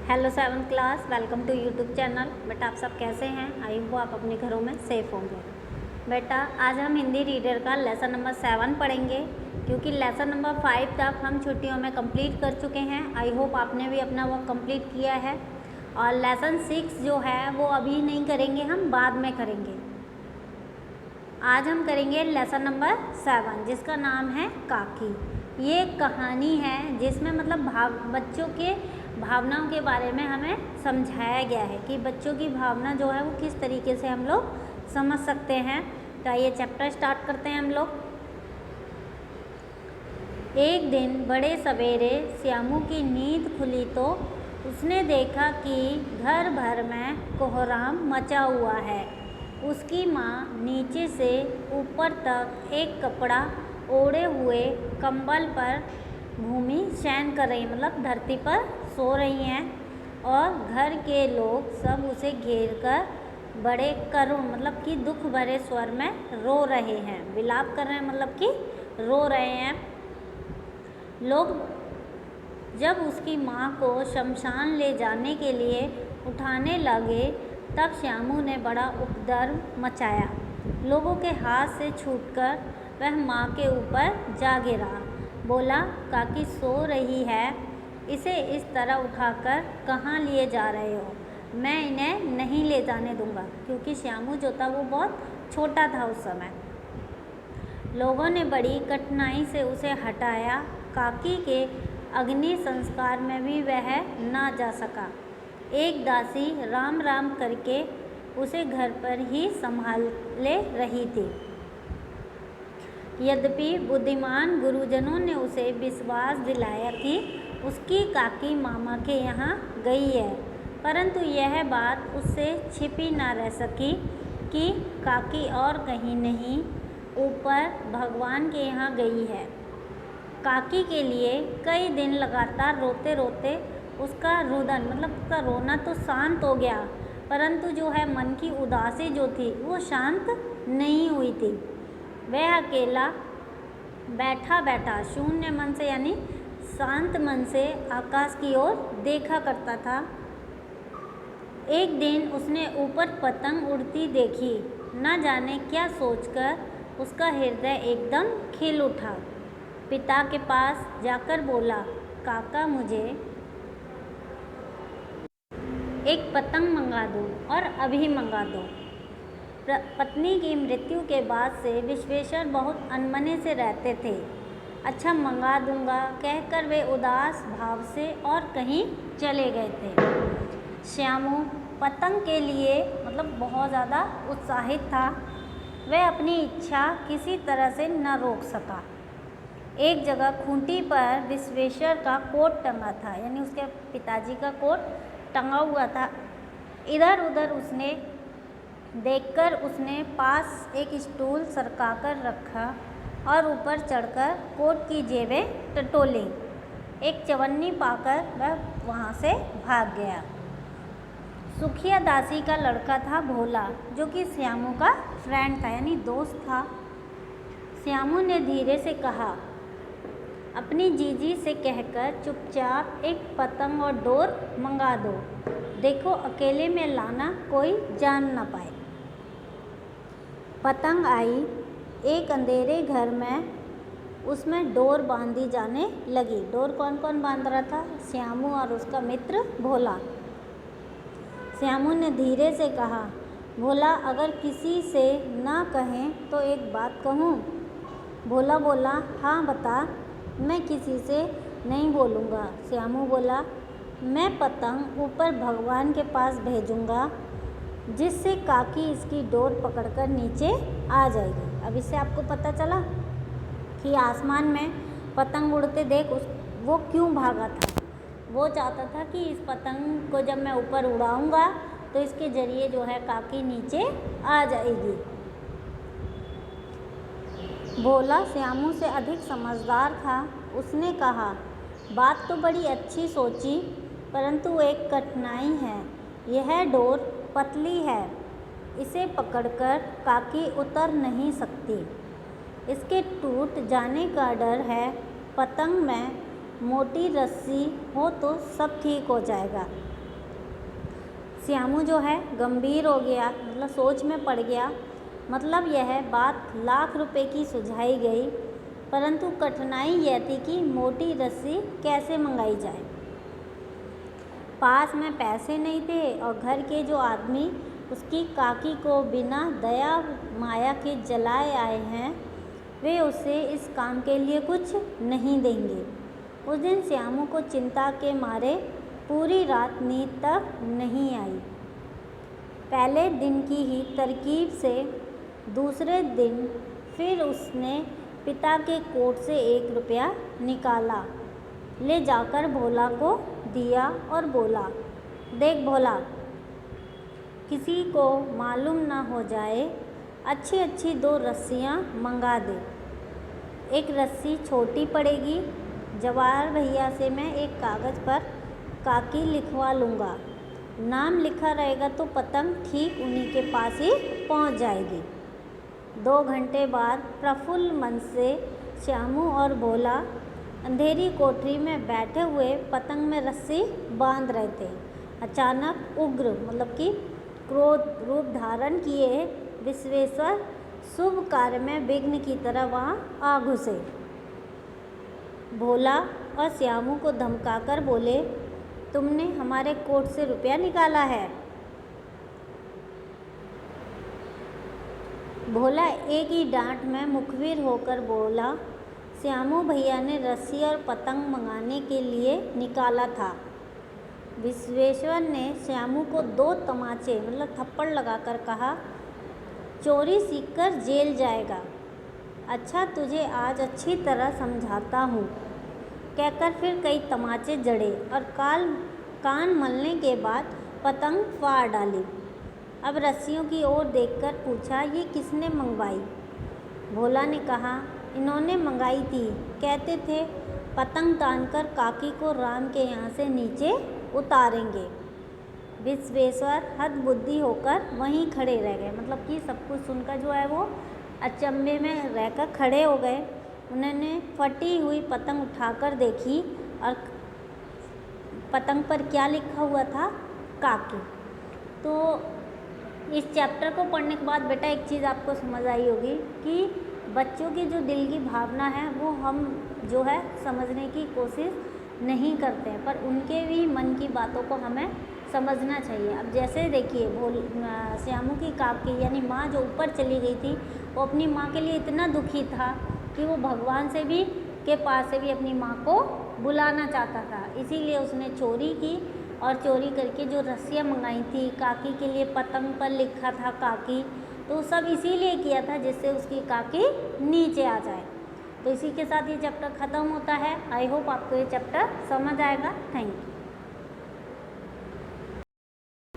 Hello 7th class, welcome to YouTube channel. बेटा आप सब कैसे हैं? आई होप आप अपने घरों में सेफ होंगे। बेटा आज हम हिंदी रीडर का लेसन नंबर 7 पढ़ेंगे, क्योंकि लेसन नंबर 5 तक हम छुट्टियों में कंप्लीट कर चुके हैं। आई होप आपने भी अपना वर्क कंप्लीट किया है। और लेसन 6 जो है वो अभी नहीं करेंगे, हम बाद में करेंगे। आज हम करेंगे लेसन नंबर 7, जिसका नाम है काकी। ये एक कहानी है जिसमें मतलब बच्चों के भावनाओं के बारे में हमें समझाया गया है कि बच्चों की भावना जो है वो किस तरीके से हम लोग समझ सकते हैं। तो ये चैप्टर स्टार्ट करते हैं हम लोग। एक दिन बड़े सवेरे श्यामू की नींद खुली तो उसने देखा कि घर भर में कोहराम मचा हुआ है। उसकी माँ नीचे से ऊपर तक एक कपड़ा ओढ़े हुए कंबल पर भूमि शयन कर रही, मतलब धरती पर सो रही हैं। और घर के लोग सब उसे घेर कर बड़े करुण मतलब कि दुख भरे स्वर में रो रहे हैं, विलाप कर रहे हैं, मतलब कि रो रहे हैं लोग। जब उसकी माँ को शमशान ले जाने के लिए उठाने लगे तब श्यामू ने बड़ा उपद्रव मचाया। लोगों के हाथ से छूटकर वह माँ के ऊपर जा गिरा। बोला, काकी सो रही है, इसे इस तरह उठाकर कहाँ लिए जा रहे हो? मैं इन्हें नहीं ले जाने दूंगा, क्योंकि श्यामू जो था वो बहुत छोटा था उस समय। लोगों ने बड़ी कठिनाई से उसे हटाया। काकी के अग्नि संस्कार में भी वह ना जा सका। एक दासी राम राम करके उसे घर पर ही संभाले रही थी। यद्यपि बुद्धिमान गुरुजनों ने उसे विश्वास दिलाया कि उसकी काकी मामा के यहाँ गई है, परंतु यह बात उससे छिपी ना रह सकी कि काकी और कहीं नहीं, ऊपर भगवान के यहाँ गई है। काकी के लिए कई दिन लगातार रोते रोते उसका रुदन मतलब उसका रोना तो शांत हो गया, परंतु जो है मन की उदासी जो थी वो शांत नहीं हुई थी। वह अकेला बैठा बैठा शून्य मन से यानी शांत मन से आकाश की ओर देखा करता था। एक दिन उसने ऊपर पतंग उड़ती देखी। न जाने क्या सोचकर उसका हृदय एकदम खिल उठा। पिता के पास जाकर बोला, काका मुझे एक पतंग मंगा दो और अभी मंगा दो। पत्नी की मृत्यु के बाद से विश्वेश्वर बहुत अनमने से रहते थे। अच्छा मंगा दूंगा कहकर वे उदास भाव से और कहीं चले गए थे। श्यामू पतंग के लिए मतलब बहुत ज़्यादा उत्साहित था। वह अपनी इच्छा किसी तरह से न रोक सका। एक जगह खूंटी पर विश्वेश्वर का कोट टंगा था, यानी उसके पिताजी का कोट टंगा हुआ था। इधर उधर उसने देखकर उसने पास एक स्टूल सरकाकर रखा और ऊपर चढ़कर कोट की जेबें टटोली। एक चवन्नी पाकर वह वहाँ से भाग गया। सुखिया दासी का लड़का था भोला, जो कि श्यामू का फ्रेंड था यानी दोस्त था। श्यामू ने धीरे से कहा, अपनी जीजी से कहकर चुपचाप एक पतंग और डोर मंगा दो। देखो अकेले में लाना, कोई जान ना पाए। पतंग आई। एक अंधेरे घर में उसमें डोर बांधी जाने लगी। डोर कौन कौन बांध रहा था? श्यामू और उसका मित्र भोला। श्यामू ने धीरे से कहा, भोला अगर किसी से ना कहें तो एक बात कहूँ? भोला बोला, हाँ बता। मैं किसी से नहीं बोलूँगा। श्यामू बोला, मैं पतंग ऊपर भगवान के पास भेजूँगा, जिससे काकी इसकी डोर पकड़कर नीचे आ जाएगी। अब इससे आपको पता चला कि आसमान में पतंग उड़ते देख वो क्यों भागा था। वो चाहता था कि इस पतंग को जब मैं ऊपर उड़ाऊँगा तो इसके ज़रिए जो है काकी नीचे आ जाएगी। भोला श्यामू से अधिक समझदार था। उसने कहा, बात तो बड़ी अच्छी सोची, परंतु एक कठिनाई है। यह डोर पतली है, इसे पकड़कर काकी उतर नहीं सकती। इसके टूट जाने का डर है। पतंग में मोटी रस्सी हो तो सब ठीक हो जाएगा, श्यामू जो है गंभीर हो गया, मतलब सोच में पड़ गया। मतलब यह बात लाख रुपए की सुझाई गई, परंतु कठिनाई यह थी कि मोटी रस्सी कैसे मंगाई जाए। पास में पैसे नहीं थे और घर के जो आदमी उसकी काकी को बिना दया माया के जलाए आए हैं, वे उसे इस काम के लिए कुछ नहीं देंगे। उस दिन श्यामू को चिंता के मारे पूरी रात नींद तक नहीं आई। पहले दिन की ही तरकीब से दूसरे दिन फिर उसने पिता के कोट से 1 रुपया निकाला, ले जाकर भोला को दिया और बोला, देख भोला, किसी को मालूम ना हो जाए, अच्छी अच्छी 2 रस्सियाँ मंगा दे। एक रस्सी छोटी पड़ेगी, जवाहर भैया से मैं एक कागज़ पर काकी लिखवा लूँगा, नाम लिखा रहेगा तो पतंग ठीक उन्हीं के पास ही पहुँच जाएगी। 2 घंटे बाद प्रफुल्ल मन से श्यामू और भोला अंधेरी कोठरी में बैठे हुए पतंग में रस्सी बांध रहे थे। अचानक उग्र मतलब कि क्रोध रूप धारण किए विश्वेश्वर शुभ कार्य में विघ्न की तरह वहाँ आ घुसे। भोला और श्यामू को धमकाकर बोले, तुमने हमारे कोट से रुपया निकाला है। भोला एक ही डांट में मुखबिर होकर बोला, श्यामू भैया ने रस्सी और पतंग मंगाने के लिए निकाला था। विश्वेश्वर ने श्यामू को 2 तमाचे मतलब थप्पड़ लगाकर कहा, चोरी सीखकर जेल जाएगा। अच्छा तुझे आज अच्छी तरह समझाता हूँ, कहकर फिर कई तमाचे जड़े और कान मलने के बाद पतंग फाड़ डाली। अब रस्सियों की ओर देखकर पूछा, ये किसने मंगवाई? भोला ने कहा, इन्होंने मंगाई थी, कहते थे पतंग तानकर काकी को राम के यहाँ से नीचे उतारेंगे। विश्वेश्वर हद बुद्धि होकर वहीं खड़े रह गए, मतलब कि सब कुछ सुनकर जो है वो अचंभे में रहकर खड़े हो गए। उन्होंने फटी हुई पतंग उठाकर देखी और पतंग पर क्या लिखा हुआ था, काकी। तो इस चैप्टर को पढ़ने के बाद बेटा एक चीज़ आपको समझ आई होगी कि बच्चों की जो दिल की भावना है वो हम जो है समझने की कोशिश नहीं करते हैं, पर उनके भी मन की बातों को हमें समझना चाहिए। अब जैसे देखिए श्यामू की काकी यानी माँ जो ऊपर चली गई थी, वो अपनी माँ के लिए इतना दुखी था कि वो भगवान से भी के पास से भी अपनी माँ को बुलाना चाहता था। इसीलिए उसने चोरी की और चोरी करके जो रस्सियाँ मंगाई थी काकी के लिए, पतंग पर लिखा था काकी, तो सब इसीलिए किया था जिससे उसकी काकी नीचे आ जाए। तो इसी के साथ ये चैप्टर ख़त्म होता है। आई होप आपको ये चैप्टर समझ आएगा। Thank you.